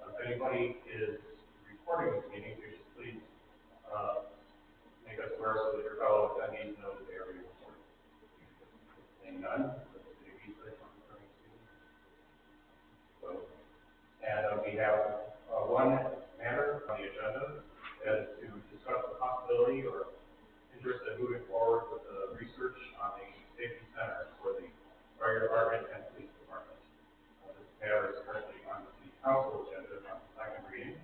If anybody is recording this meeting, could you please make us aware so that your fellow attendees know that they are being recorded. Seeing none, the city research on the current meeting. So, and we have one matter on the agenda is to discuss the possibility or interest in moving forward with the research on the safety center for the fire department and police department. This matter is currently on the city council agenda on the second reading,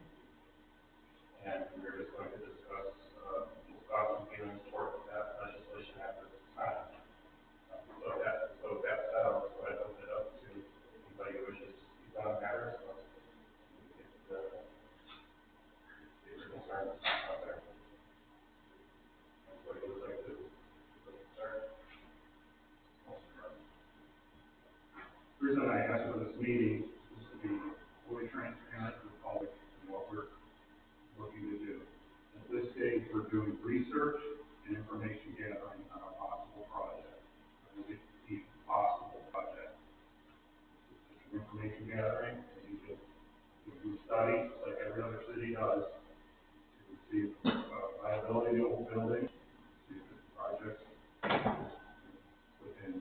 and we're just going to discuss thoughts and feelings toward that legislation at this time. So that said, I'll just go ahead and open it up to anybody who wishes to speak on the matter. So we get your concerns out there. Anybody who would like to start? The reason I asked for this meeting is to be fully transparent with the public and what we're looking to do. At this stage, we're doing research and information gathering on a possible project. A possible project. Information gathering, we do studies like every other city does to see the viability of the old building, see if the projects within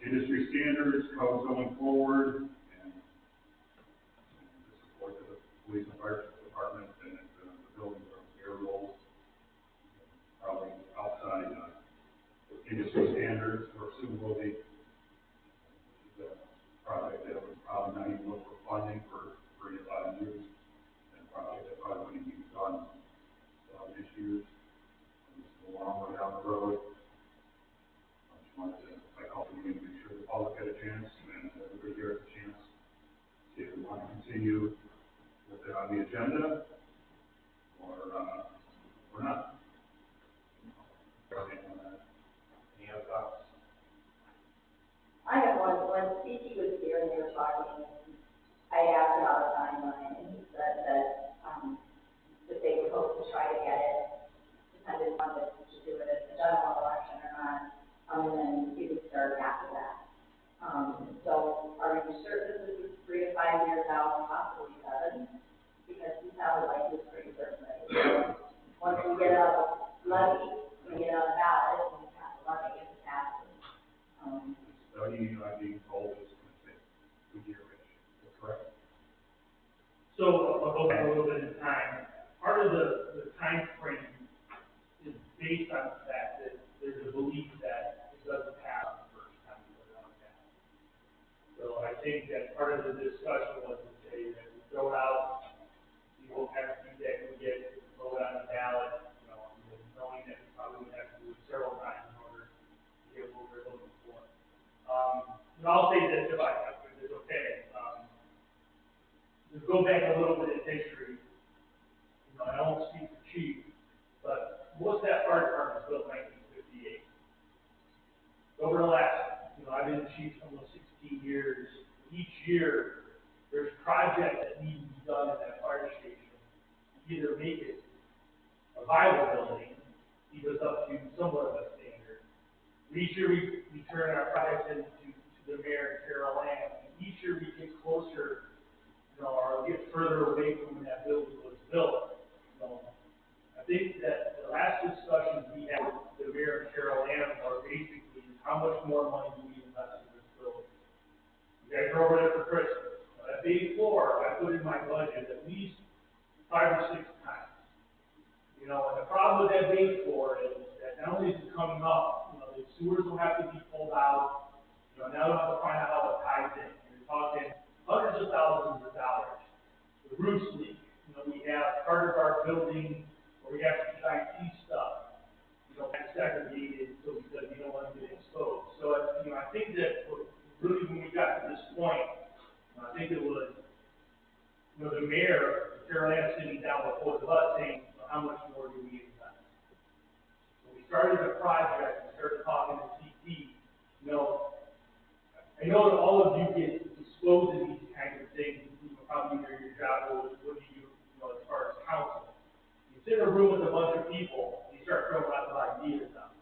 industry standards, codes going forward, and the support of the police and fire department and the building from air rolls, probably outside industry standards, or soon will be. This is a project that would probably not even look for funding for 3 to 5 years, and a project that probably wouldn't even be done without issues. And this is a long way down the road. I just wanted to, like, help you make sure the public had a chance, and everybody here has a chance to see if we want to continue with it on the agenda, or not. Any other thoughts? I have one. When CT was here and they were talking, I asked about a timeline, and he said that they would hope to try to get it, depending on to do it at the general election or not, and then he would start after that. So are you certain this is 3 to 5 years out, possibly 7? Because he sounded like he was pretty certain that it was. Once we get out of levy, we get on the ballot, and we pass the levy, if it passes. Study I'm being told is going to take a year-ish. That's correct. So I'll go back a little bit in time. Part of the time frame is based on the fact that there's a belief that it doesn't pass the first time we put it on the ballot. So I think that part of the discussion was to say that we throw it out, see what kind of feedback we get, throw it on the ballot, knowing that we probably would have to do it several times in order to get what we're looking for. And I'll say this if it's okay. To go back a little bit in history, I won't speak for Chief, but most of that fire department was built in 1958. Over the last, I've been Chief almost 16 years. Each year, there's projects that need to be done in that fire station to either make it a viable building, keep us up to somewhat of a standard. Each year we turn our projects into the mayor and Carol Ann. Each year we get closer, or get further away from when that building was built. I think that the last discussions we had with the mayor and Carol Ann are basically how much more money do we invest in this building. You guys are over there for Christmas. At day 4, I put in my budget at least 5 or 6 times. And the problem with that day 4 is that not only is it coming up, the sewers will have to be pulled out. Now they'll have to find out how it ties in. You're talking hundreds of thousands of dollars. The roofs leak. We have part of our building where we have to keep IT stuff, segregated so because we don't want to get exposed. So, I think that really when we got to this point, I think it was, the mayor, Carol Ann, sitting down with both of us saying, how much more do we invest? So we started a project, we started talking to CT. I know that all of you get exposed to these kinds of things, probably your job was, what do you do, as far as counsel? You sit in a room with a bunch of people, you start throwing lots of ideas out.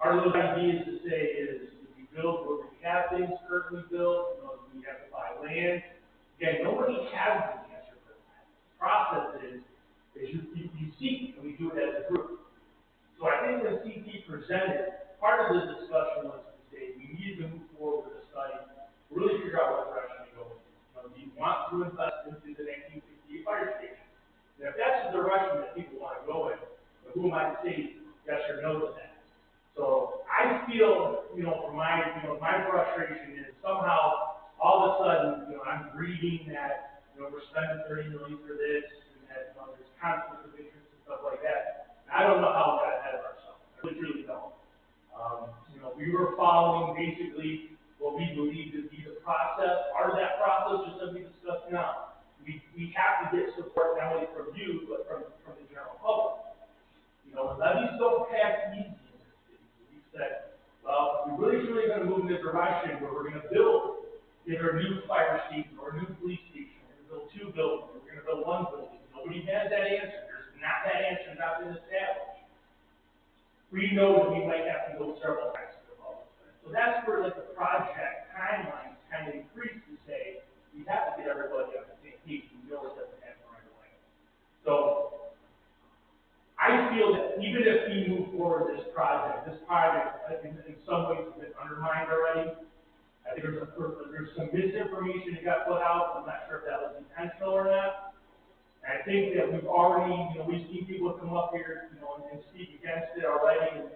Part of those ideas to say is, do we build where we have things currently built? Do we have to buy land? Again, nobody has the answer for process is you seek, and we do it as a group. So I think when CT presented, part of the discussion was to say, we need to move forward with the study, really figure out what direction to go in. Do you want to invest into the 1968 fire station? And if that's the direction that people want to go in, then who am I to say yes or no to that? So I feel, from my frustration is somehow all of a sudden, I'm reading that, we're spending $30 million for this, and that, there's conflict of interest and stuff like that. And I don't know how we got ahead of ourselves. I really don't. We were following basically what we believe to be the process. Part of that process, just as we discussed now, we have to get support not only from you, but from the general public. Levies don't pass easy in this city. We said, well, if we're really going to move in this direction where we're going to build either a new fire station or a new police station, we're going to build 2 buildings, we're going to build 1 building. Nobody has that answer. That answer has not been established. We know that we might have to go several times to the public. So that's where the project timeline kind of increased to say we have to get everybody on the same page. We know it doesn't happen right away. So I feel that even if we move forward this project in some ways has been undermined already. I think there's some misinformation that got put out. I'm not sure if that was intentional or not. I think that we've already, we've seen people come up here, and speak against it already, and,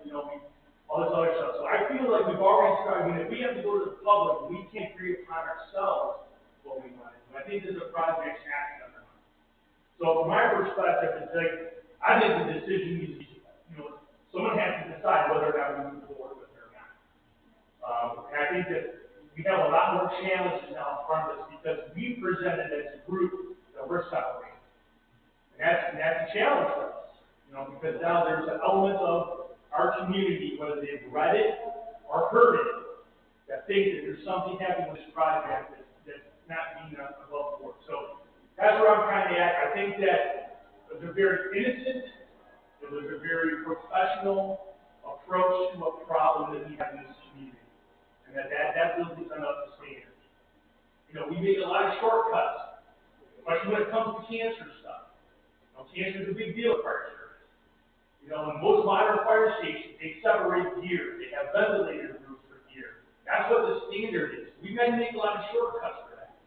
all this other stuff. So I feel like we've already started, if we have to go to the public, we can't create upon ourselves what we want to do. I think there's a project action under it. So from my perspective, it's like, I think the decision needs to be, someone has to decide whether or not we move forward with it or not. And I think that we have a lot more challenges now in front of us because we presented as a group that we're separated. And that's a challenge for us, because now there's an element of our community, whether they've read it or heard it, that think that there's something happening with this project that's not being above board. So that's where I'm kind of at. I think that it was a very innocent, it was a very professional approach to a problem that we have in this community, and that building's not up to standard. We make a lot of shortcuts, especially when it comes to cancer stuff. Cancer is a big deal at fire service. In most modern fire stations, they separate gear. They have ventilator groups for gear. That's what the standard is. We've got to make a lot of shortcuts for that.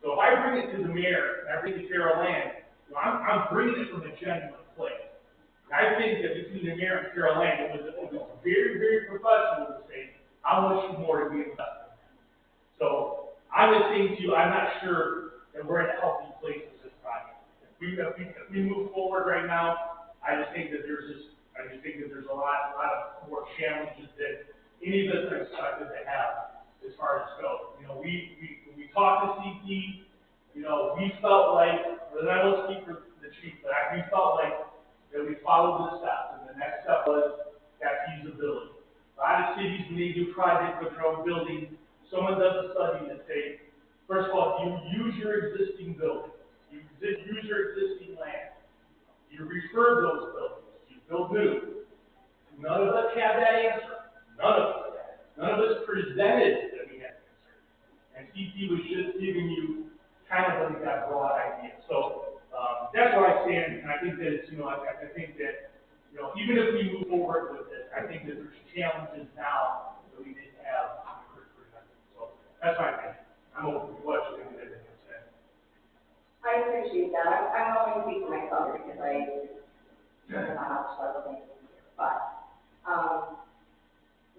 So if I bring it to the mayor, and I bring it to Carol Ann, I'm bringing it from a genuine place. And I think that between the mayor and Carol Ann, it was very, very professional to say, how much more do we invest in that? So I'm just saying to you, I'm not sure that we're in a healthy place with this project. If we move forward right now, I just think that there's a lot of more challenges that any of us are expected to have as far as goes. When we talked to CT, we felt like, and I won't speak for the chief, but we felt like that we followed the steps, and the next step was that feasibility. A lot of cities, when they do projects with their own building, someone does a study that say, first of all, do you use your existing building? Use your existing land. You refurb those buildings. You build new. None of us have that answer. None of us presented that we had an answer. And CT was just giving you kind of that broad idea. So that's where I stand, and I think that it's, I think that, even if we move forward with this, I think that there's challenges now that we didn't have when we first presented. So that's my opinion. I'm open to what you think. I appreciate that. I'm only speaking for myself because I don't know how to start things here. But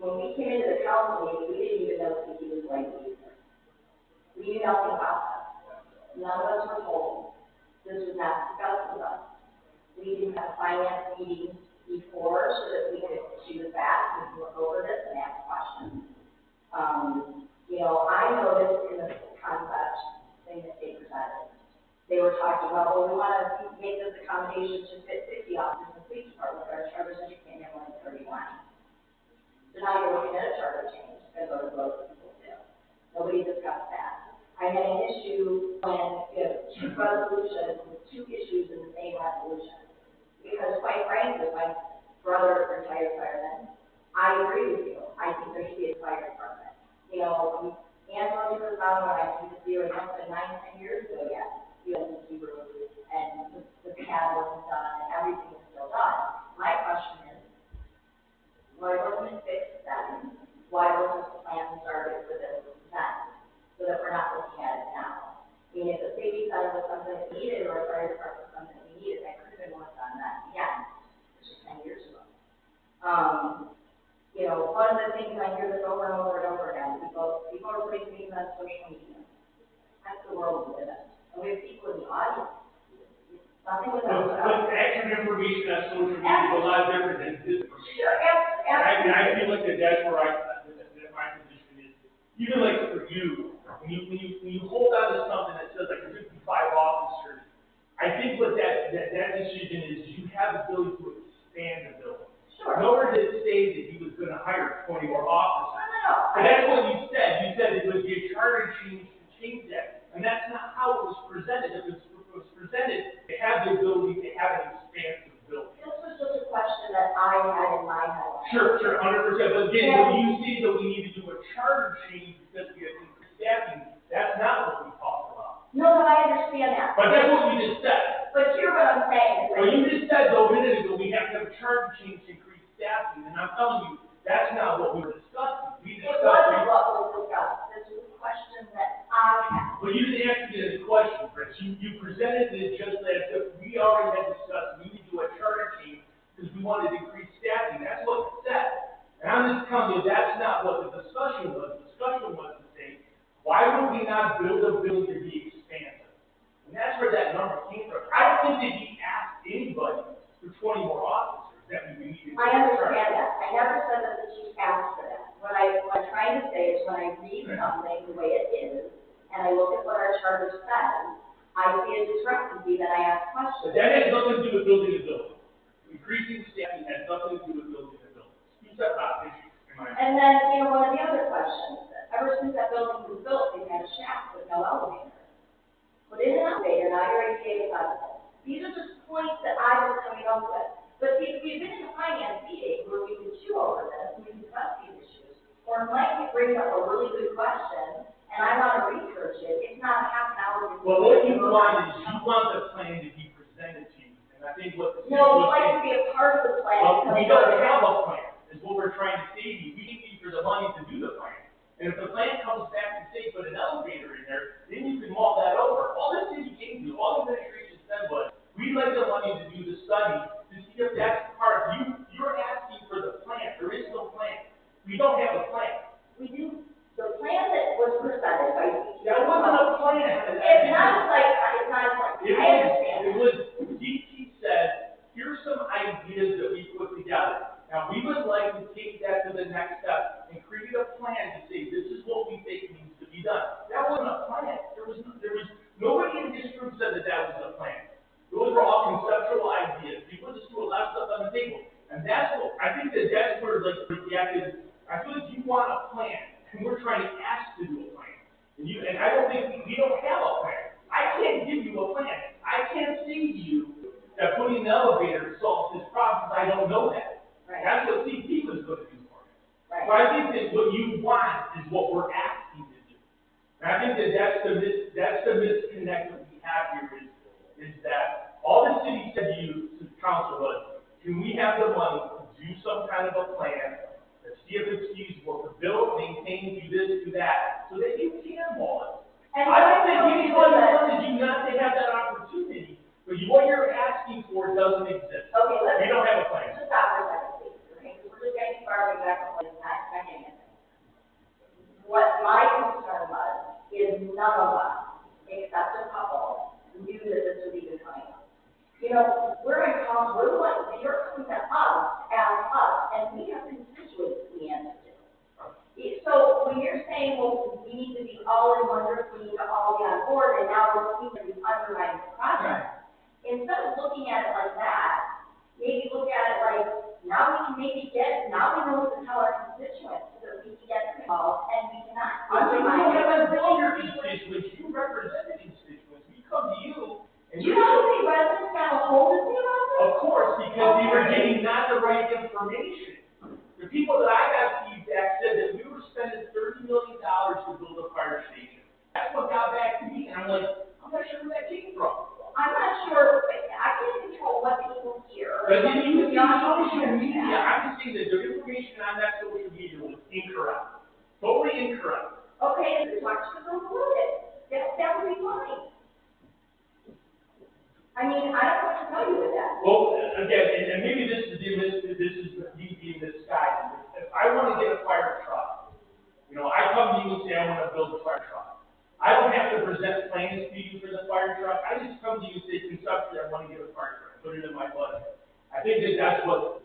when we came into the council meeting, we didn't even know CT was going to be here. We knew nothing about that. None of us were told. This was not discussed with us. We didn't have a finance meeting before so that we could choose that, we could look over this and ask questions. I noticed in the concept thing that they presented, they were talking about, well, we want to make this accommodation to fit 60 officers in the police department, but our charter says you can't have more than 31. So now you're looking at a charter change, and those people do. Nobody discussed that. I had an issue when you have 2 resolutions with 2 issues in the same resolution. Because quite frankly, my brother is a retired fireman. I agree with you. I think there should be a fire department. Angela was on when I came to see her, it must have been 9-10 years ago yet. UNCG room, and thought it was something that we needed, or fire department was something we needed, that could have been worked on that, again, this was 10 years ago. You know, one of the things I hear this over and over and over again, people are putting things on social media. That's the world we live in. And we have people in the audience. Nothing with us. But accurate information on social media is a lot different than disinformation. Sure, absolutely. I feel like that's where my position is. Even like for you, when you hold on to something that says like 55 officers, I think what that decision is, you have the ability to expand the building. Sure. Nowhere did it say that he was going to hire 20 more officers. No. And that's what you said. You said it would be a charter change to change that. And that's not how it was presented. It was presented to have the ability to have an expansive building. This was just a question that I had in my head. Sure, 100%. But again, when you say that we need to do a charter change because we have increased staffing, that's not what we talked about. No, I understand that. But that's what you just said. But here's what I'm saying. Well, you just said though a minute ago we have to have a charter change to increase staffing, and I'm telling you, that's not what we were discussing. It wasn't what was discussed. This was a question that I had. Well, you didn't answer me the question, Chris. You presented it just as if we already had discussed, we need to do a charter change because we wanted to increase staffing. That's what it said. And I'm just telling you, that's not what the discussion was. The discussion was to say, why would we not build a building to be expansive? And that's where that number came from. I don't think that he asked anybody for 20 more officers that we needed. I understand that. I never said that the chief asked for that. What I'm trying to say is when I read something the way it is, and I look at what our charter says, I see a discrepancy that I ask questions. But that has nothing to do with building a building. Increasing staffing has nothing to do with building a building. Two separate issues in my mind. And then, you know, one of the other questions, ever since that building was built, they've had a shaft with no elevator. Put in an elevator, now you're ADA accessible. These are just points that I was coming up with. But see, if we've been in a finance meeting where we can chew over this, and we discuss these issues, or Mike brings up a really good question, and I want to research it, it's not a half an hour. Well, what you want is you want the plan to be presented to you, and I think what the city No, we'd was like saying. to be a part of the plan. Well, we don't have a plan, is what we're trying to say to you. We need you for the money to do the plan. And if the plan comes back and say put an elevator in there, then you can mull that over. All the city came to, all the administration said was, we'd like the money to do the study to see if that's part. You're asking for the plan. There is no plan. We don't have a plan. We do, the plan that was presented by DT. That wasn't a plan. It's not like, it's not like, I understand. It was, DT said, here's some ideas that we put together. Now, we would like to take that to the next step and create a plan to say, this is what we think needs to be done. That wasn't a plan. There was nobody in this group said that was a plan. Those were all conceptual ideas. People just threw a lot of stuff on the table. And that's what, I think that's where, like, the gap is. I feel like you want a plan, and we're trying to ask to do a plan. And I don't think, we don't have a plan. I can't give you a plan. I can't say to you that putting an elevator solves this problem, because I don't know that. Right. That's what CP was going to do for me. Right. So I think that what you want is what we're asking to do. And I think that that's the misconnect that we have here is that all the city said to you, to the council was, can we have the money to do some kind of a plan, to see if it's feasible, to build, maintain, do this, do that, so that you can mull it. And I don't think what anybody I wanted you not to have that opportunity, but what you're asking for doesn't exist. Okay, let's. We don't have a plan. Just stop for a second, please, okay, because we're just getting far back on what it's not getting it. What my concern was, is none of us, except a couple, knew that this was even coming up. You know, we're in council, we're the ones, you're coming to us, ask us, and we have constituents we answer to. So when you're saying, well, we need to be all in one group, we need to all be on board, and now we're seeing that we've undermined the project. Instead of looking at it like that, maybe look at it like, now we can maybe now we know what to tell our constituents, so that we can get involved, and we cannot undermine. You haven't brought your constituents, you represent the constituents, we come to you, and You know how many residents got a hold of me about this? Of course, because they were getting not the right information. The people that I got feedback said that we were spending $30 million to build a fire station. That's what got back to me, and I'm like, I'm not sure where that came from. I'm not sure, I can't control what people hear. But then you see social media, I'm just saying that the information on that social media was incorrect. Totally incorrect. Okay, as much as they'll prove it, that would be fine. I mean, I don't know what to tell you with that. Well, again, and maybe this is me being misguided. If I want to get a fire truck, I come to you and say I want to build a fire truck. I don't have to present plans to you for the fire truck. I just come to you and say conceptually I want to get a fire truck, put it in my budget. I think that's what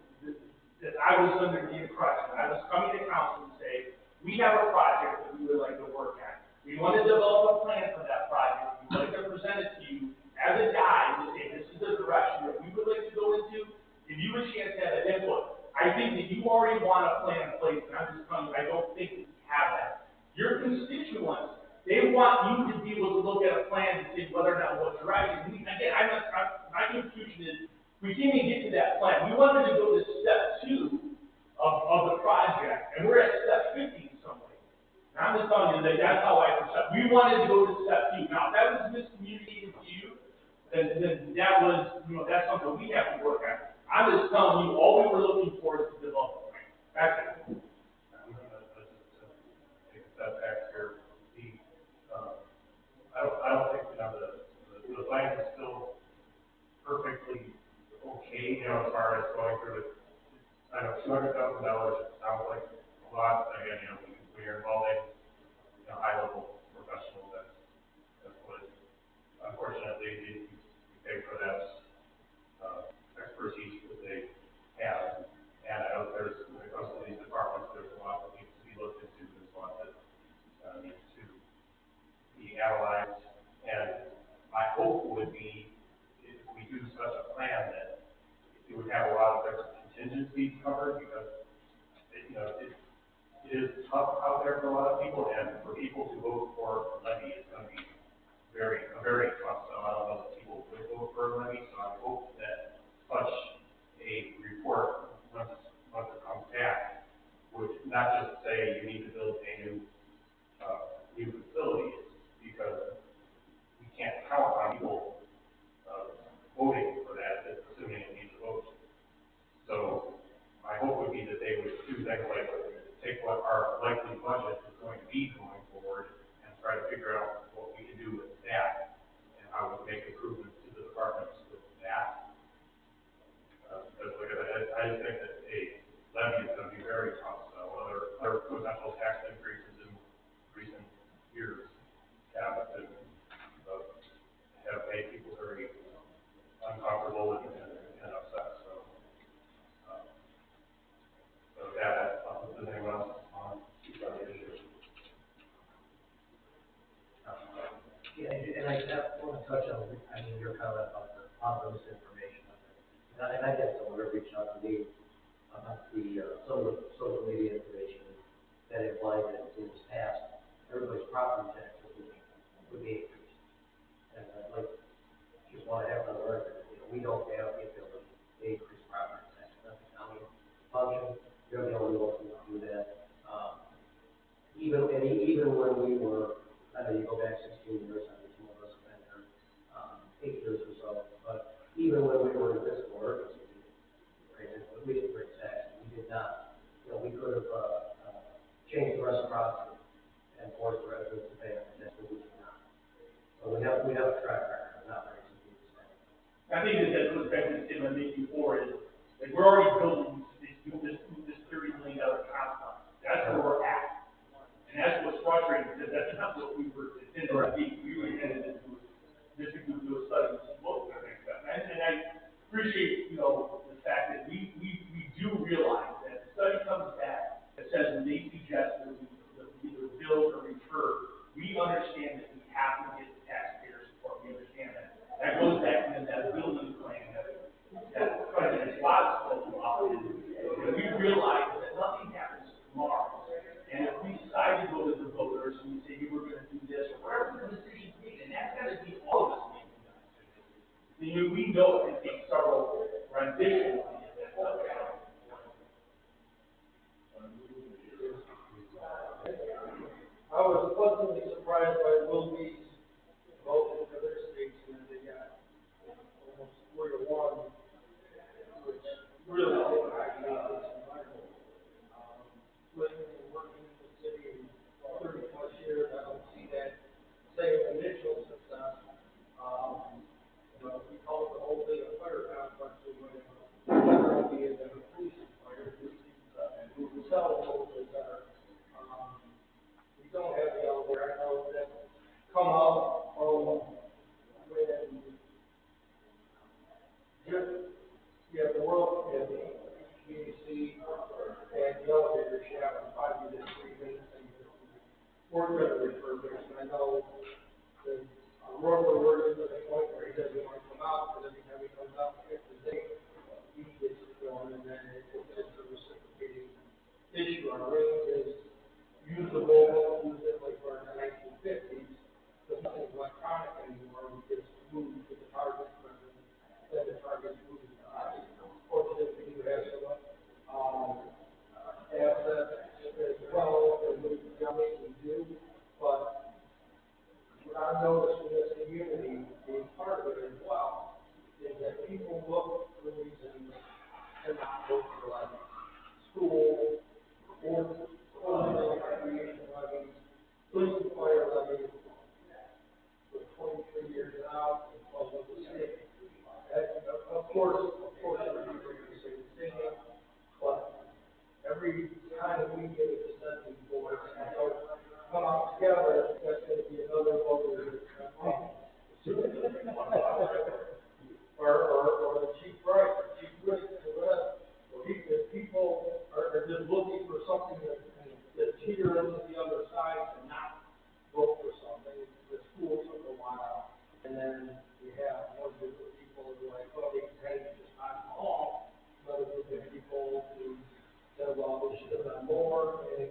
that I was under the impression. I was coming to council and say, we have a project that we would like to work on. We want to develop a plan for that project. We would like to present it to you as a guide to say this is the direction that we would like to go into. Give you a chance to have an input. I think that you already want a plan in place, and I'm just telling you, I don't think that you have that. Your constituents, they want you to be able to look at a plan and see whether or not what direction. My confusion is, we can't even get to that plan. We wanted to go to step 2 of the project, and we're at step 50 in some way. And I'm just telling you that that's how I perceive. We wanted to go to step 2. Now, if that was miscommunicated to you, then that was, that's something we have to work on. I'm just telling you, all we were looking for is to develop a plan. That's it. I'm gonna just take a step back here. I don't think, the plan is still perfectly okay, as far as going through it. I know $200,000 sounds like a lot, but again, we are involving, high-level professionals, that's what it is. Unfortunately, we pay for that, expertise that they have. And I know when it comes to these departments, there's a lot that needs to be looked into, there's a lot that, needs to be analyzed. And my hope would be, if we do such a plan, that it would have a lot of different contingencies covered, because, it is tough out there for a lot of people, and for people to vote for a levy is going to be very tough. So I don't know that people would vote for a levy, so I hope that such a report, once it comes back, would not just say you need to build a new facility, because we can't count on people voting for that, assuming it needs a vote. So my hope would be that they would do things like take what our likely budget is going to be going forward and try to figure out what we can do with that and how we make improvements to the departments with that. Because like I just think that a levy is going to be very tough. So other potential tax increases in recent years have been have made people very uncomfortable and upset. So does anyone else speak on the issue? Yeah, and I want to touch on, your comment about the on-premise information. And I guess someone reached out to me about some of the social media information that implied that in this past, everybody's property taxes would be increased. And I'd like, just want to have on the record, we don't have the ability to increase property taxes. That's a county function. They're the only ones who do that. Even when we were, I know you go back 16 years, I mean, some of us have been there 8 years or so, but even when we were in fiscal emergency, we didn't bring taxes. We did not. We could have changed the reciprocity and forced the residents to pay on the tax, but we did not. So we have a track record of not raising people's taxes. I think that goes back to the statement I made before, is like we're already building this $30 million complex. That's where we're at. And that's what's frustrating, because that's not what we were intended to be. We were intended to do a study and see what we're going to expect. And I appreciate, the fact that we do realize that the study comes back that says when they suggest that we either build or refer, we understand that we have to get taxpayer support. We understand that. That goes back to that building plan that President Watts spoke about. And we realize that nothing happens tomorrow. And if we decide to go to the voters and we say, we're going to do this, or whatever the decision is made, and that's got to be all of us making that decision. We know it can take several renditions to get that stuff out. I was pleasantly surprised by Will Mead's vote for their statesman. They got almost 4-1, which really didn't actually living and working in the city 30+ years, I don't see that same initial success. We call it you have the world, you have the HVAC, and the elevator shaft, and probably the three main things that we're gonna refurbish, and I know the road we're getting to the point where he doesn't want to come out, but every time he comes out, he gets the date, he gets it going, and then it's a reciprocating issue. Our range is usable, use it like we're in the 1950s, but nothing's electronic anymore, we just move to the target, and then the target's moving to us. Fortunately, we have some, assets as well, that we do, but what I've noticed in this community, being part of it as well, is that people look for reasons to not vote for like school, or recreation levies, police and fire levies, for 23 years now, and 12 of the state. Of course, everybody going to say the same, but every time we get a dissenting voice, and don't come out together, that's going to be another voter that's or the chief price, or chief risk, or whatever. If people are just looking for something that teeter into the other side and not vote for something, the school took a while, and then you have one group of people who are like, oh, they can pay just not all, another group of people who said, well, we should have done more, and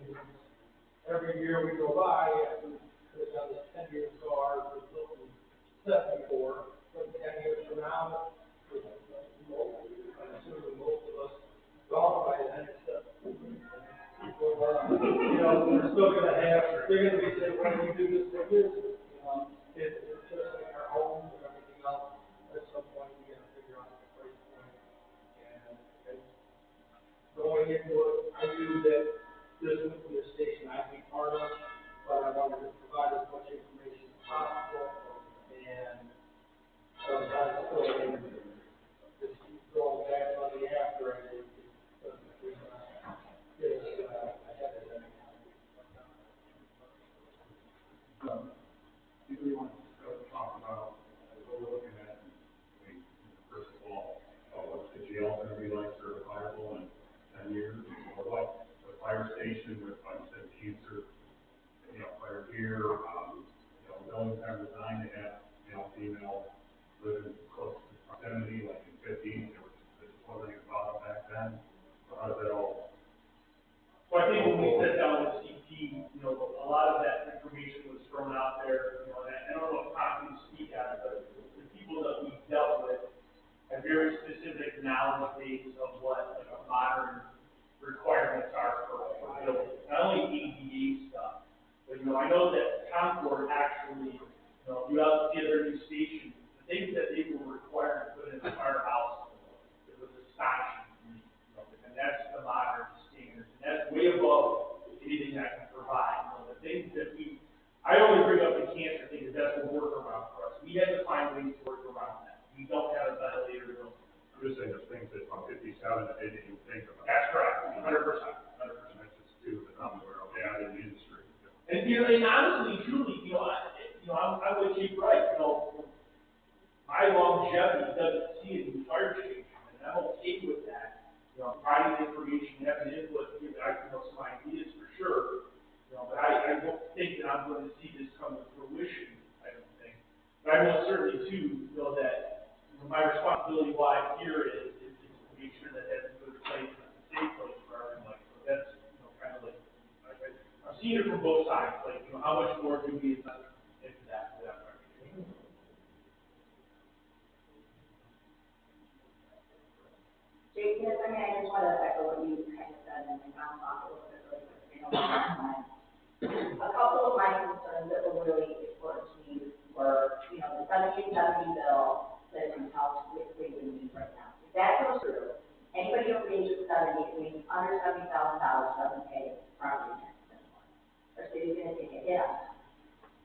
every year we go by, and we've done this 10-year SCAR, we're built in 74, but 10 years from now, I'm assuming most of us gone by then, except, we're still gonna have, they're gonna be saying, why do you do this like this? It's just like our homes and everything else, at some point, we gotta figure out the price point. And going into it, I knew that this would be a station I'd be part of, but I wanted to provide as much information as possible, and sometimes just keep going back on the after, and it doesn't really, I had it. Do we want to talk about what we're looking at? First of all, what's the jail going to be like certifiable in 10 years? Or what the fire station with, like I said, cancer, fire here, buildings are designed to have, female living close to proximity, like in 50s, there just wasn't even thought of back then. So how does that all? So I think when we sat down with CP, a lot of that information was thrown out there, and I don't know if Tom can speak at it, but the people that we dealt with have very specific knowledge base of what like a modern requirements are for buildings. Not only ADA stuff, but I know that Concord actually, you have to see their new station, the things that they were required to put in the firehouse, it was astonishing to me. And that's the modern standards, and that's way above anything I can provide. The things that I only bring up the cancer thing because that's a workaround for us. We had to find ways to work around that. We don't have a ventilator building. I'm just saying there's things that from 57 that they didn't even think about. That's correct, 100%. That's just two that I'm aware of, in the industry. And and honestly, truly, I'm with Chief Wright. My longevity doesn't see a new fire station, and I'm okay with that. Providing information, having input, giving some ideas for sure. But I don't think that I'm going to see this come to fruition. I don't think. But I know certainly too know that my responsibility why here is to make sure that that's a good place, a safe place for everyone. So that's kind of like I've seen it from both sides. Like how much more do we invest into that for that part? Jason, if I may, I just want to echo what you kind of said, and I'll talk a little bit really quick. A couple of my concerns that were really important to me were, the 1770 bill that is how quickly we need right now. If that goes through, anybody over the age of 70, means under $70,000 doesn't pay property taxes anymore. Our city's going to take a hit on that.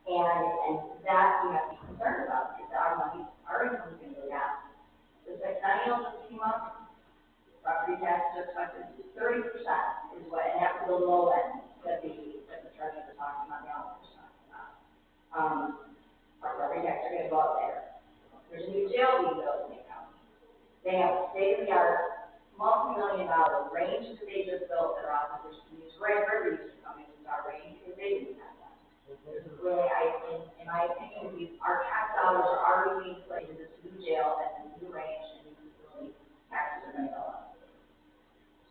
And that we have to be concerned about because our income is going to go down. The sexennial just came up. Property taxes are expected to be 30% is what, and that's the low end that the treasurer is talking about, the officer is talking about. Our property taxes are going to go up there. There's a new jail being built in the county. They have state-of-the-art, multi-million-dollar range that they just built their officers to use. Red River used to come and use our range because they didn't have that. This is really, in my opinion, our tax dollars are already being put into this new jail and this new range and new facility. Taxes are going to go up.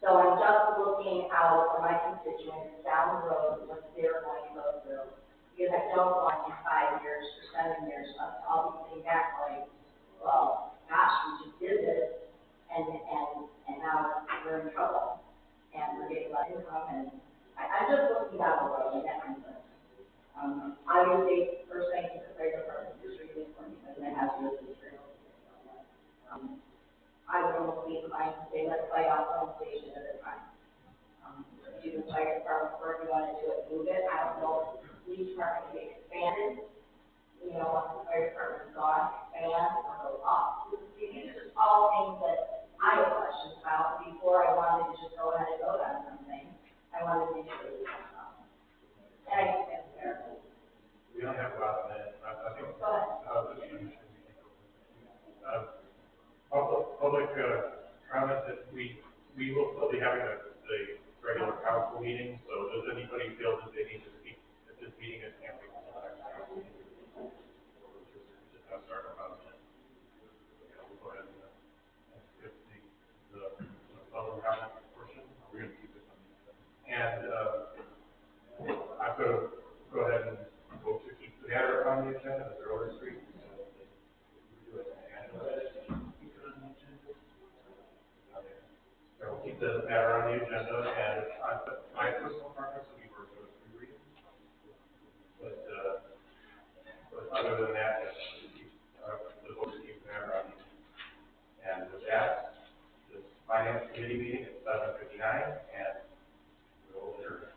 So I'm just looking out for my constituents down the road, what they're going to go through. Because I don't want in 5 years or 7 years, I'll be sitting back going, well, gosh, we just did this, and now we're in trouble, and we're getting less income, and I'm just looking down the road, and that's concern. Obviously, first thing is the fire department is really important, because it has to be true. I would almost be inclined to say, let's fight off one station at a time. Do the fire department work, you want to do it, move it, I don't know, police department can be expanded, you know, once the fire department's gone, expand or go up. These are all things that I have questions about. Before I wanted to just go ahead and vote on something, I wanted to make sure we talked about it. And I think that's fair. We don't have a lot of minutes. I think, Go ahead. public comments that we will still be having the regular council meeting, so does anybody feel that they need to speak at this meeting and can't wait until the next council meeting? Just have to start about it. Yeah, we'll go ahead and skip the public comment portion. We're going to keep this on. And I'm going to go ahead and vote to keep the matter on the agenda, Mr. Overstreet. We'll keep the matter on the agenda, and my personal preference would be for those 3 readings. But other than that, yes, the vote to keep the matter on the agenda. And with that, this finance committee meeting at 7:59, and we'll adjourn.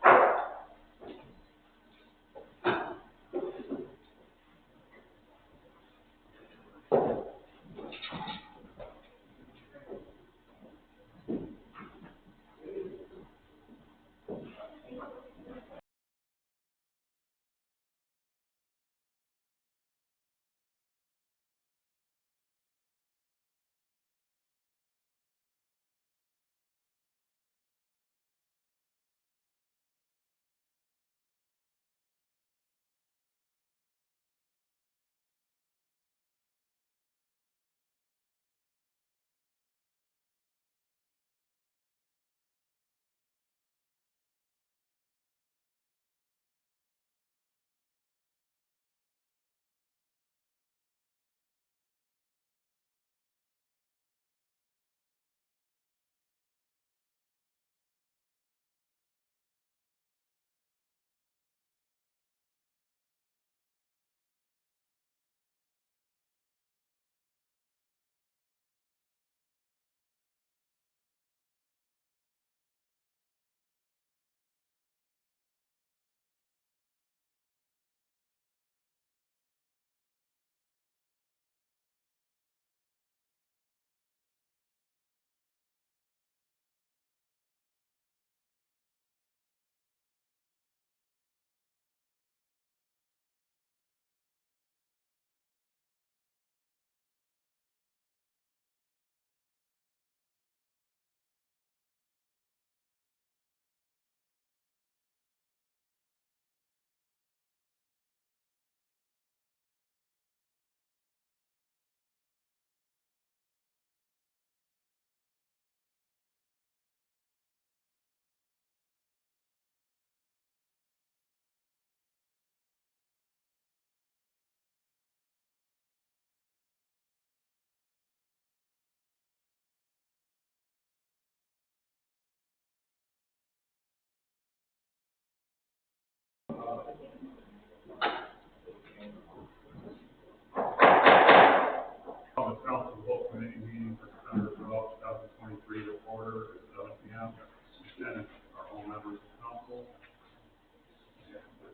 Public Council Vote Committee meeting for September 12, 2023 to order at 7 p.m. Lieutenant are all members of council.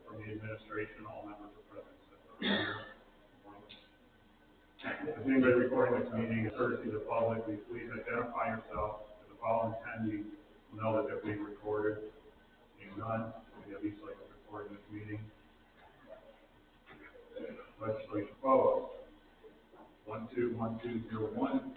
From the administration, all members are present. If anybody recording this meeting is courtesy of the public, please identify yourself. If the following attendee will know that they're being recorded. Seeing none, we have each like recording this meeting. Legislation follows. 121201.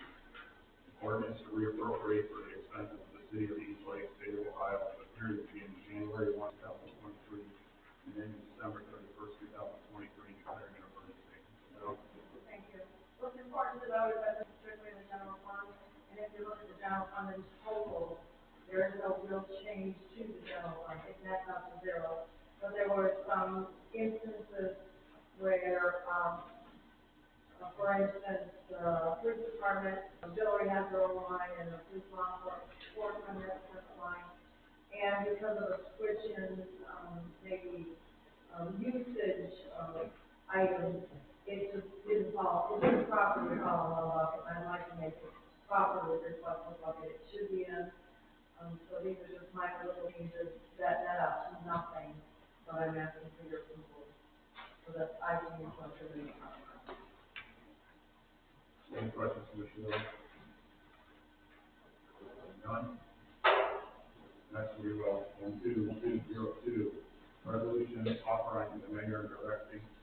ordinance to reappropriate for the expenses of the city of East Lake, state of Ohio, for the period beginning January 1, 2023, and ending December 31st, 2023, declaring an emergency. Thank you. What's important to note is that this is strictly the general fund, and if you look at the general fund in total, there is no real change to the general fund, it nets out to zero. But there were some instances where, for instance, the police department, auxiliary has their own line, and the police law enforcement has a different line. And because of a switch in, maybe, usage of items, it just didn't fall, it didn't properly fall in one bucket, and I'd like to make it properly reflect the bucket it should be in. So these are just minor little changes that net out to nothing, but I'm asking for your approval, so that I can use them to the proper. Any questions, Commissioner? None? Next we will 1202, resolution authorizing the mayor and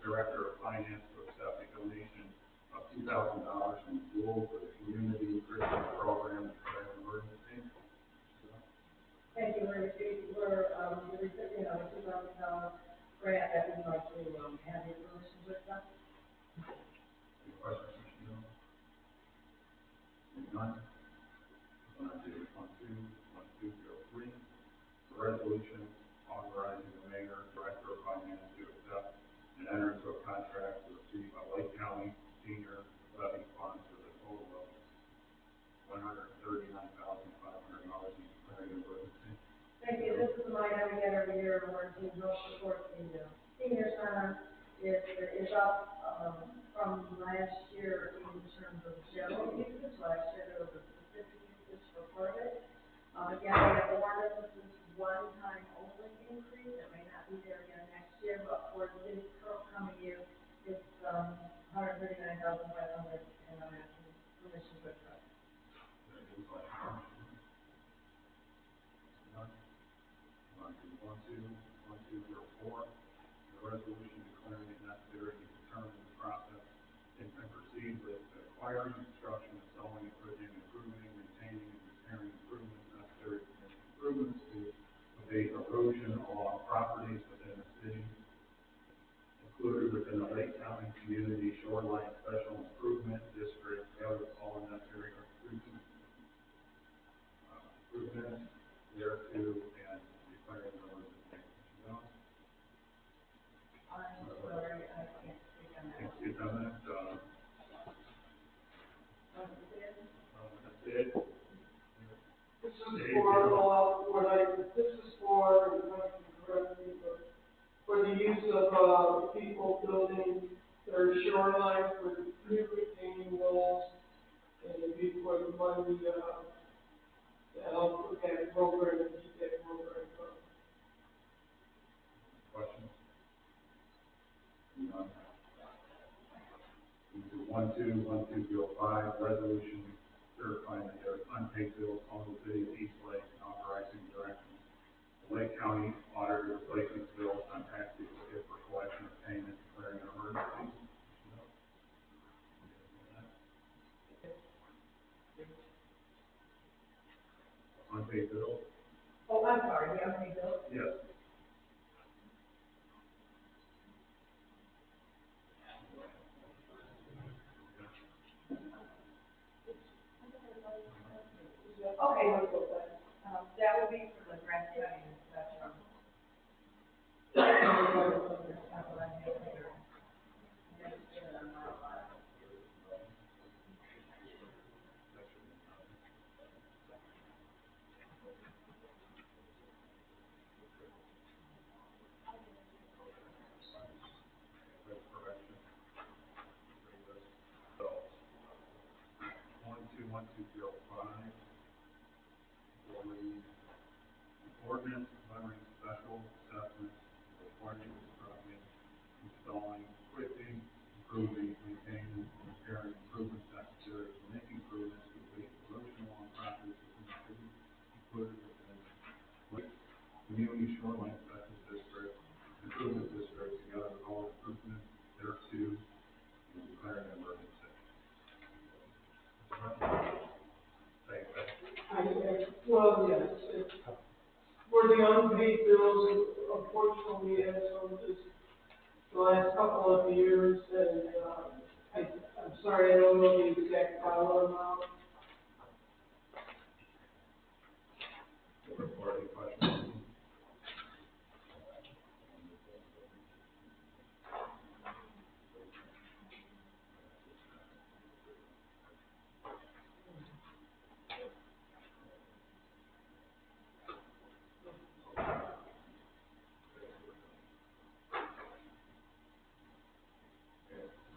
director of finance to accept a donation of $2,000 from Jewel for the community Christmas program declaring an emergency. Thank you, we're the recipient of a $2,000 grant that we'd like to, have your permission with us. Any questions, Commissioner? None? 1203, a resolution authorizing the mayor and director of finance to accept and enter into a contract to receive a Lake County senior levy fund for the total of $139,500 and declaring an emergency. Thank you, this is the line that we get every year in order to help support the, senior center. It is up, from last year in terms of general usage. Last year there was a specific usage for part of it. Again, we have warned this is one-time only increase. It may not be there again next year, but for this coming year, it's, $139,500, and I'm asking permission to accept. Any questions? None? 1204, the resolution declaring it necessary to determine the process and proceed with acquiring, construction, installing, equipping, improving, maintaining, and repairing improvements necessary to make improvements to abate erosion along properties within the city, included within the Lake County Community Shoreline Special Improvement District, together with all necessary improvements thereto, and declaring an emergency. I'm sorry, I can't speak on that. Can't speak on that. That's it. This is for, this is for, and I can correct me, but for the use of, people building their shoreline with new retaining walls, and it'd be for the money, to help with that program and keep that program going. Questions? None. 1205, resolution certifying that there is unpaid bills on the city of East Lake and authorizing directions. The Lake County auditor to place these bills on tax certificate for collection of payment, declaring an emergency. Unpaid bills? Oh, I'm sorry, the unpaid bill? Yes. Okay, let's go with that. That would be for the grant cutting, that's from. That's correction. So, 1205, will read, ordinance declaring special assessments for acquiring, constructing, installing, equipping, improving, maintaining, and repairing improvements necessary to make improvements to abate erosion along properties within the city, included within Lake Community Shoreline Special District, Improvement District, together with all improvements thereto, and declaring an emergency. Well, yes, it's, for the unpaid bills, unfortunately, we had some just the last couple of years, and, I'm sorry, I don't know the exact dollar amount. Or any questions?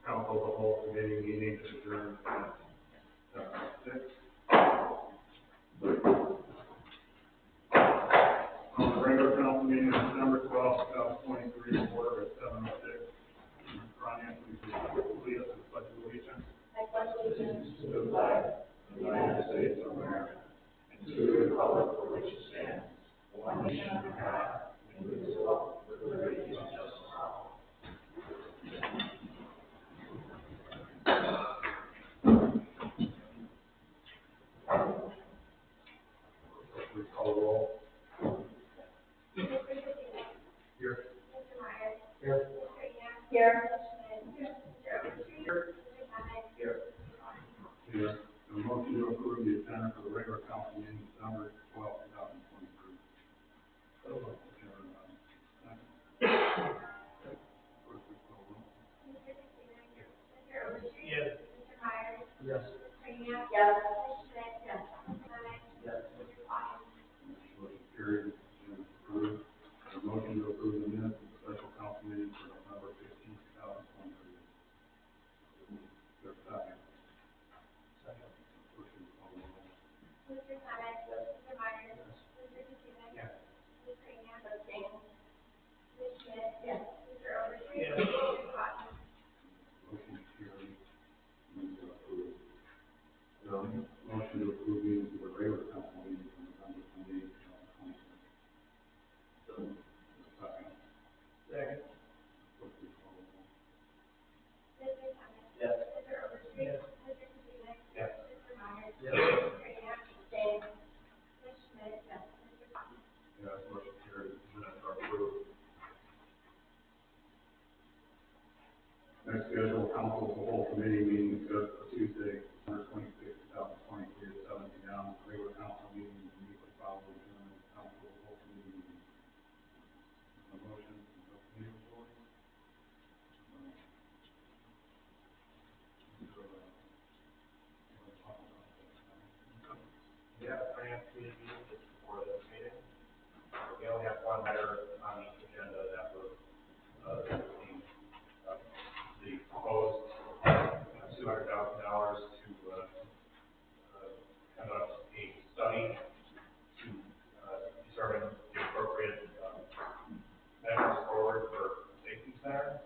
Council, the whole committee meeting is adjourned at 6. On the regular council meeting of December 12th, 2023, order at 7:06. Brian, please lead us in the pledge of allegiance. I pledge allegiance To the flag of the United States of America, and to the republic for which it stands, one nation under God, indivisible, with liberty and justice for all. Please call the roll. Here. Here. here. Here. The motion to approve the agenda for the regular council meeting December 12th, 2023. Yes. Yes. Yes. Yes. Motion carried and approved. A motion to approve the minutes of the special council meeting for November 15th, 2023. There's a second. Second. Pushing the phone. Yes. Yes. Motion carried and approved. Motion to approve meetings of the regular council meeting for November 28th, 2023. There's a second. Second. Pushing the phone. Yes. Yes. Yes. Yes, motion carried. Minutes are approved. Next scheduled council of the whole committee meeting set for Tuesday, December 26th, 2023 at 7 p.m. Regular council meeting immediately following the adjournment of council of the whole committee meeting. A motion to the committee report. Yeah, finance committee meeting just before this meeting. We only have one matter on each agenda that was, the proposed $200,000 to, conduct a study to, determine the appropriate, measures forward for safety center.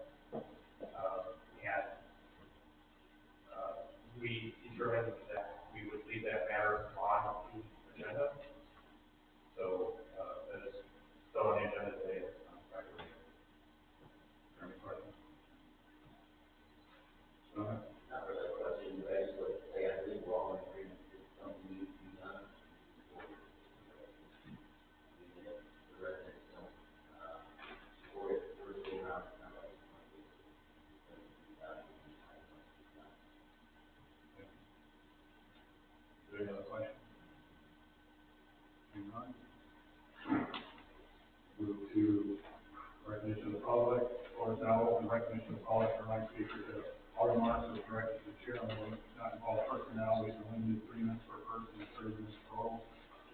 We determined that we would leave that matter on the agenda. So, that is still on the agenda today. Any questions? Go ahead. Not really a question, but I just would say, I think we're all in agreement that something needs to be done. The residents don't, support it first thing around. Any other questions? Seeing none. Move to recognition of the public. Floor is now open. Recognition of the public. Remind speakers that all remarks are directed to the chair and will not involve personalities and limited 3 minutes per person and 30 minutes total.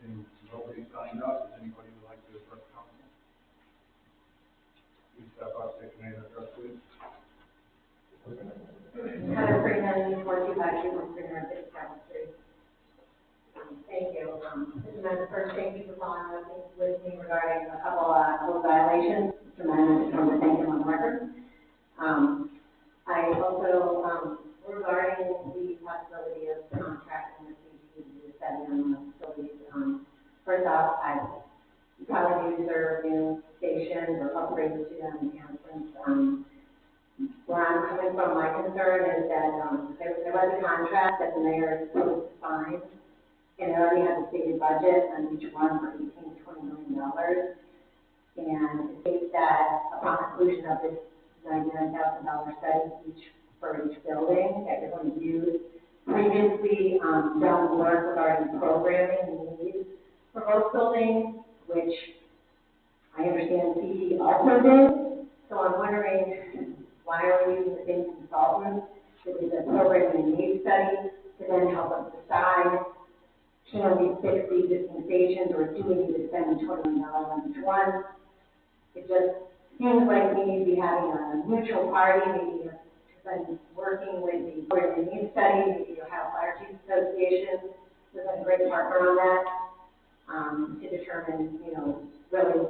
And nobody signed up. Does anybody would like to address council? Please step up, state your name and address, please. Heather Freeman, 425 357 Street. Thank you. Mr. Manager, first, thank you for following with me regarding a couple code violations. Mr. Manager, just want to thank him on the record. I also, regarding the possibility of contracting with CG to do the study on the facilities, first off, you probably use their new stations or upgrades to them, and since, where I'm coming from, my concern is that, there was a contract that the mayor is supposed to sign and it already has a stated budget on each one for $18 to $20 million. And it states that upon conclusion of this $99,000 study for each building, that you're going to use previously done work regarding programming and needs for both buildings, which I understand CT also did. So I'm wondering, why are we using the same consultant that did the programming and needs study to then help us decide, can we fix the existing stations, or do we need to spend $20 million on each one? It just seems like we need to be having a neutral party, maybe been working with the programming and needs study, maybe the Ohio Fire Chiefs Association, we've been a great partner on that, to determine, really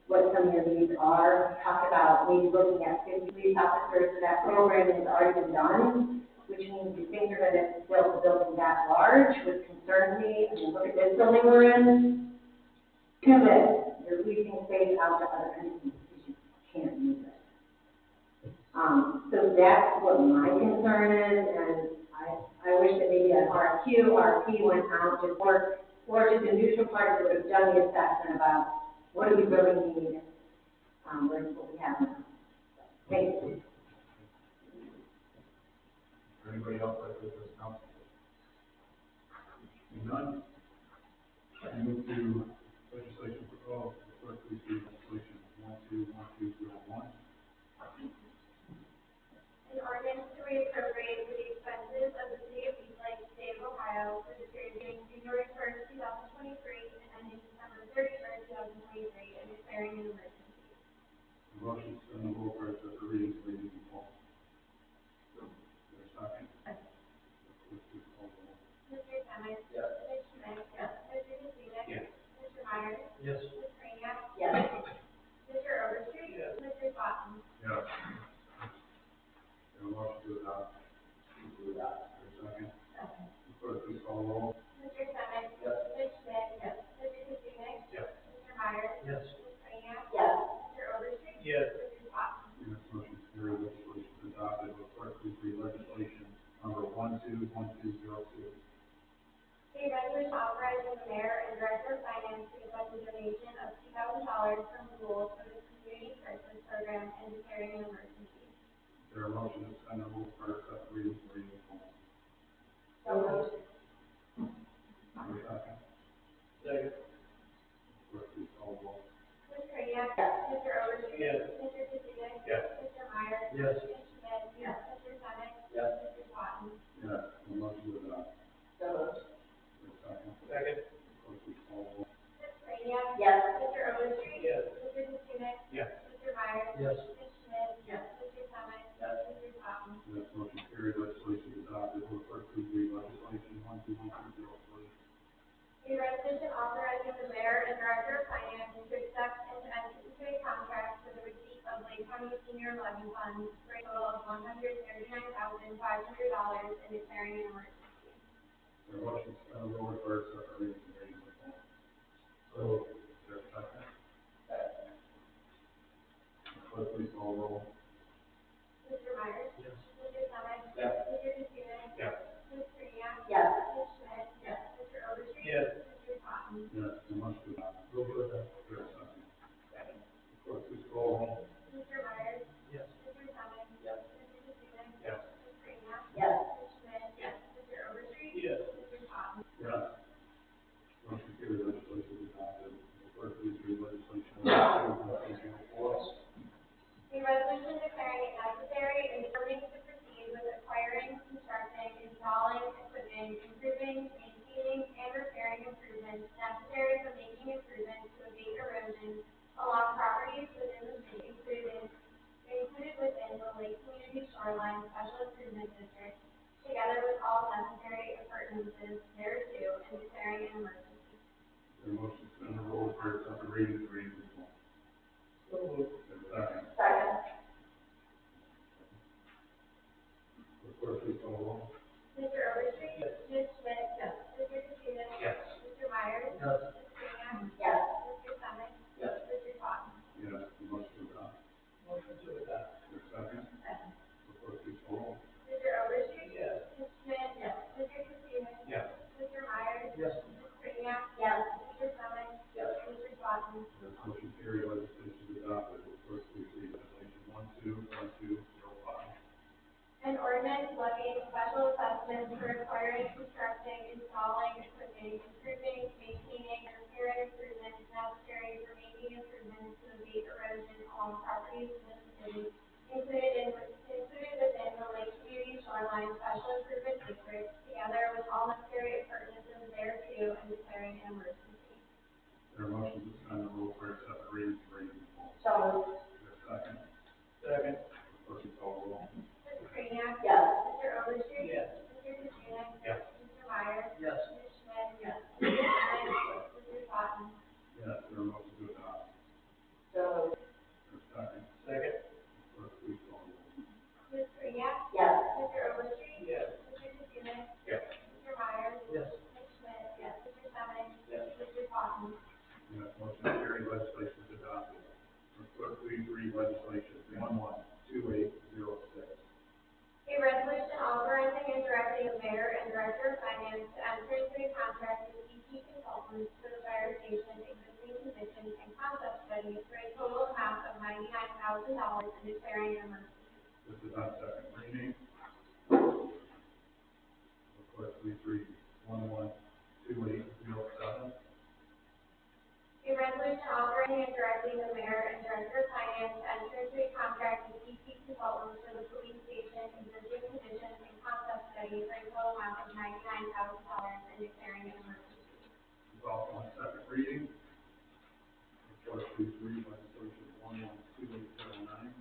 what some of your needs are. Talk about maybe looking at 50 police officers, so that program has already been done, which means you think you're going to build the building that large, which concerns me. I mean, look at this building we're in, too big. You're leasing space out to other entities, you can't use it. So that's what my concern is, and I wish that maybe an RFP went out, or just a neutral party would have done the assessment about what do we really need, versus what we have now. Thank you. Anybody else like this council? None? I move to legislation for, first we see legislation 121201. An ordinance to reappropriate for the expenses of the city of East Lake, state of Ohio, for the period beginning January 1st, 2023, and ending December 31st, 2023, and declaring an emergency. The motion is on the roll for its second reading, please, Nicole. Second. Please call the roll. Mr. Thomas? Yes. Ms. Schmidt? Yes. Mr. Katsina? Yes. Mr. Myers? Yes. Ms. Kraniak? Yes. Mr. Overstreet? Yes. Mr. Swanton? Yes. The motion to adopt. Second. Clerk, please call the roll. Mr. Thomas? Yes. Ms. Schmidt? Yes. Mr. Katsina? Yes. Mr. Myers? Yes. Ms. Kraniak? Yes. Mr. Overstreet? Yes. Mr. Swanton? Yes, motion is carried. Legislation is adopted. Will clerk please read legislation number 121202? A resolution authorizing the mayor and director of finance to accept a donation of $2,000 from schools for the community Christmas program and declaring an emergency. Is there a motion to send the rule for its second reading, please, Nicole? So moved. Second. Second. Clerk, please call the roll. Ms. Kraniak? Yes. Mr. Overstreet? Yes. Mr. Katsina? Yes. Mr. Myers? Yes. Ms. Schmidt? Yes. Mr. Thomas? Yes. Mr. Swanton? Yes, the motion to adopt. So moved. Second. Second. Clerk, please call the roll. Ms. Kraniak? Yes. Mr. Overstreet? Yes. Mr. Katsina? Yes. Mr. Myers? Yes. Ms. Schmidt? Yes. Mr. Thomas? Yes. Mr. Swanton? Yes, motion carried. Legislation is adopted. Will clerk please read legislation 121203? A resolution authorizing the mayor and director of finance to accept and to enter into a contract for the receipt of Lake County Senior Levy Funds for a total of $139,500 and declaring an emergency. Is there a motion to send the rule for its second reading, please, Nicole? So. Is there a second? Clerk, please call the roll. Mr. Myers? Yes. Mr. Thomas? Yes. Mr. Katsina? Yes. Ms. Kraniak? Yes. Ms. Schmidt? Yes. Mr. Overstreet? Yes. Mr. Swanton? Yes, the motion is adopted. Move to adopt. Is there a second? Clerk, please call the roll. Mr. Myers? Yes. Mr. Thomas? Yes. Mr. Katsina? Yes. Ms. Kraniak? Yes. Ms. Schmidt? Yes. Mr. Overstreet? Yes. Mr. Swanton? Yes. Motion carried. Legislation is adopted. Will clerk please read legislation 121204? A resolution declaring it necessary and determining to proceed with acquiring, constructing, installing, equipping, improving, maintaining, and repairing improvements necessary for making improvements to abate erosion along properties within the city included within the Lake Community Shoreline Special Improvement District, together with all necessary appurtenances thereto, and declaring an emergency. Is there a motion to send the rule for its second reading, please, Nicole? So moved. Is there a second? Second. Clerk, please call the roll. Mr. Overstreet? Yes. Ms. Schmidt? Yes. Mr. Katsina? Yes. Mr. Myers? Yes. Ms. Kraniak? Yes. Mr. Thomas? Yes. Mr. Swanton? Yes, the motion is adopted. Motion to adopt. Is there a second? Finance to enter into a contract with EP Consultants for the fire station existing conditions and concept study for a total amount of $99,000 and declaring an emergency. This is on second reading. Clerk, please read 112807. A resolution authorizing and directing the mayor and director of finance to enter into a contract with EP Consultants for the police station existing conditions and concept study for a total amount of $99,000 and declaring an emergency. This is also on second reading. Clerk, please read resolution 112809.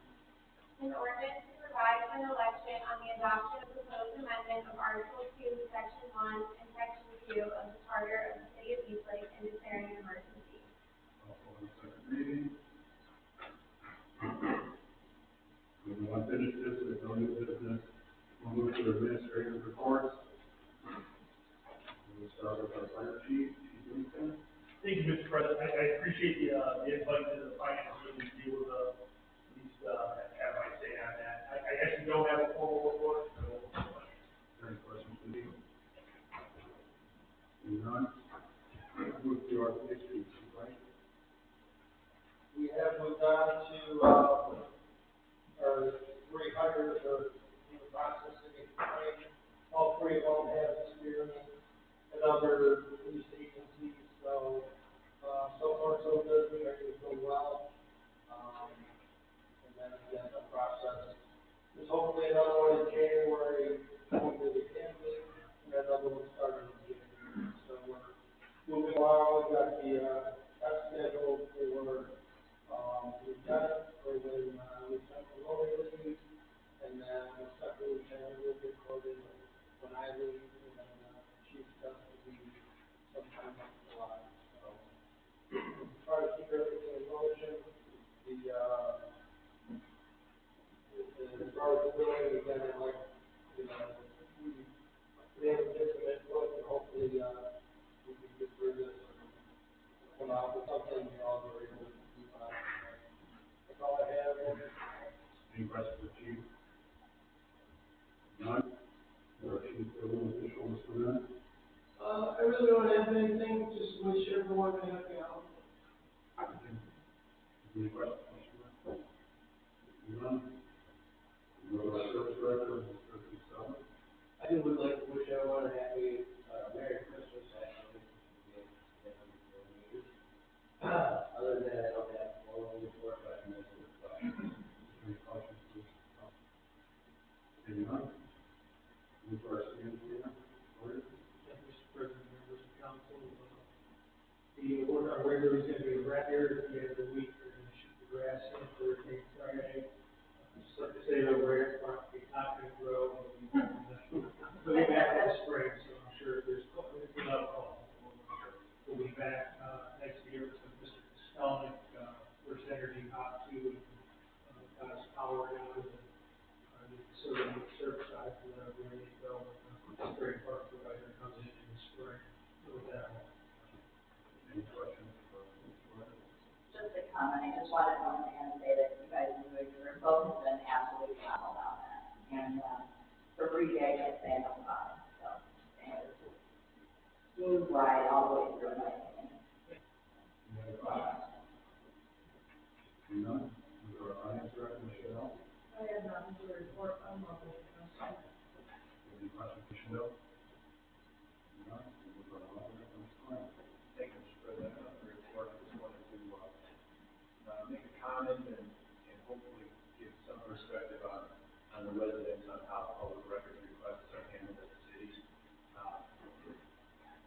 An ordinance to provide for an election on the adoption of proposed amendment of Article 2, Section 1, and Section 2 of the Charter of the City of Eastlake and declaring an emergency. Also on second reading. Moving on, finished business, no new business. We'll move to administrative reports. We'll start with our fire chief, Chief Winston. Thank you, Mr. President. I appreciate the invite to the finance committee to deal with, at least, have my say on that. I actually don't have a formal report, so. Any questions for me? Seeing none. Move to our police chief, Chief Winston. We have moved on to, our three hires are in the process of getting trained. All three of them have experience at other police agencies, so far so good, the training is going well. And then again, the process is hopefully another one in January, hopefully we can meet, and another one starting in January. So we're moving along, we got the, test scheduled for, lieutenant, or when, lieutenant Maloney leaves, and then the second lieutenant will get called in when I leave, and then, chief test will be sometime in July, so. Try to keep everything in motion, as far as the building, again, I like, we have to get some input, and hopefully, we can get through this, and come out with something, all we're able to do. That's all I have. Any questions for Chief? None. Our chief building official, Mr. Lynn. I really don't have anything, just wish everyone a happy holiday. Any questions, Mr. Lynn? None. We'll go to our service director, Mr. Casella. I just would like to wish everyone a happy, Merry Christmas, actually. Other than that, I don't have all of the report, but I missed it. Any questions, please? Seeing none. Move to our city engineer. Order. Mr. President, members of council, the work on Waverly is going to be around here at the end of the week. We're going to shoot the grass in Thursday, Friday. Just like to say that we're not going to grow. We'll be back in the spring, so I'm sure there's enough calls. We'll be back next year with Mr. Stelnick, First Energy Hot 2, got us power down to the facility service side for the Waverly development. Spring park provider comes in the spring. So with that, Any questions for Mr. Lynn? Just a comment, I just wanted to once again say that you guys and your both have been absolutely phenomenal on that. And, for free, I can't say enough about it, so, and it's a smooth ride all the way through, in my opinion. Any other questions? Seeing none. Move to our finance director, Michelle. I have nothing to report on Monday. Any questions, Michelle? None. Move to our auditor, Mr. Klein. Thank you, Mr. President. On the report, I just wanted to, make a comment and hopefully give some perspective on the residents on how public records requests are handled at the city.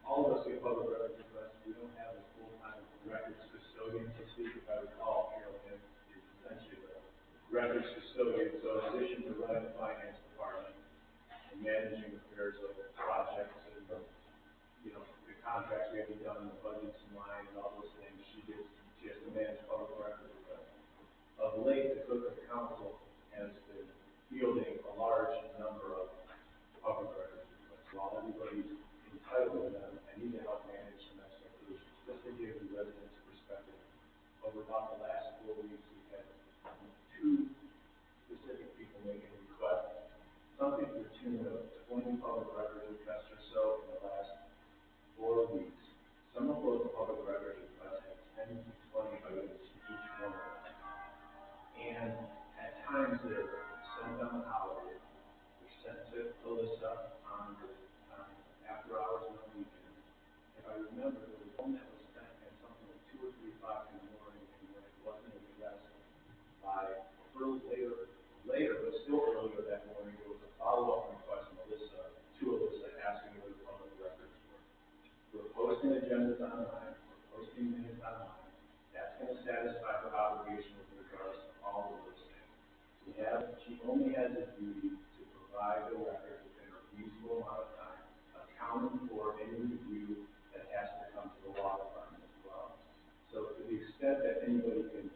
All of us get public records requests. We don't have a full-time records custodian, so to speak. If I recall, Carolyn is essentially the records custodian. So in addition to running the finance department and managing affairs of projects and the contracts we have to be done, the budgets in line and all those things, she has to manage public records requests. Of late, the clerk of the council has been fielding a large number of public records requests. While everybody's entitled to them, I need to help manage some expectations. Just to give the residents perspective, over about the last 4 weeks, we've had 2 specific people making requests, something to the tune of 20 public records requests or so in the last posting agendas online, or posting minutes online, that's gonna satisfy her obligation with regards to all of those things. She only has a duty to provide the record within a reasonable amount of time, accounting for any review that has to come to the law department as well. So to the extent that anybody can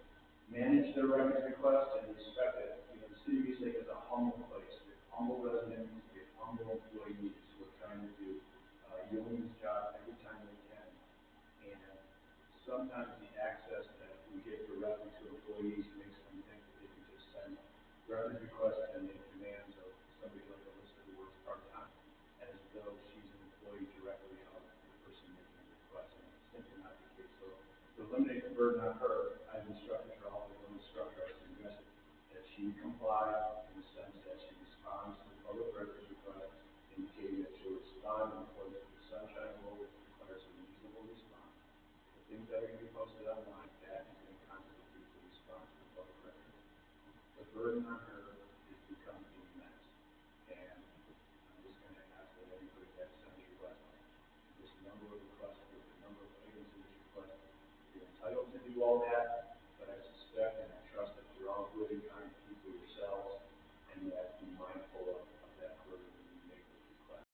manage their records request and respect it, the city of East Lake is a humble place. We have humble residents, we have humble employees who are trying to do yeoman's job every time they can. And sometimes the access that we give directly to employees makes them think that they can just send records requests and make demands of somebody like Alyssa who works part-time, as though she's an employee directly of the person making the request, and it's simply not the case. So to eliminate the burden on her, I've instructed her, all the instructor, I suggested that she comply in the sense that she responds to the public records request, indicating that she'll respond in accordance with the sunshine law, which requires a reasonable response. The things that are going to be posted online, that is going to constitute the response to the public records. The burden on her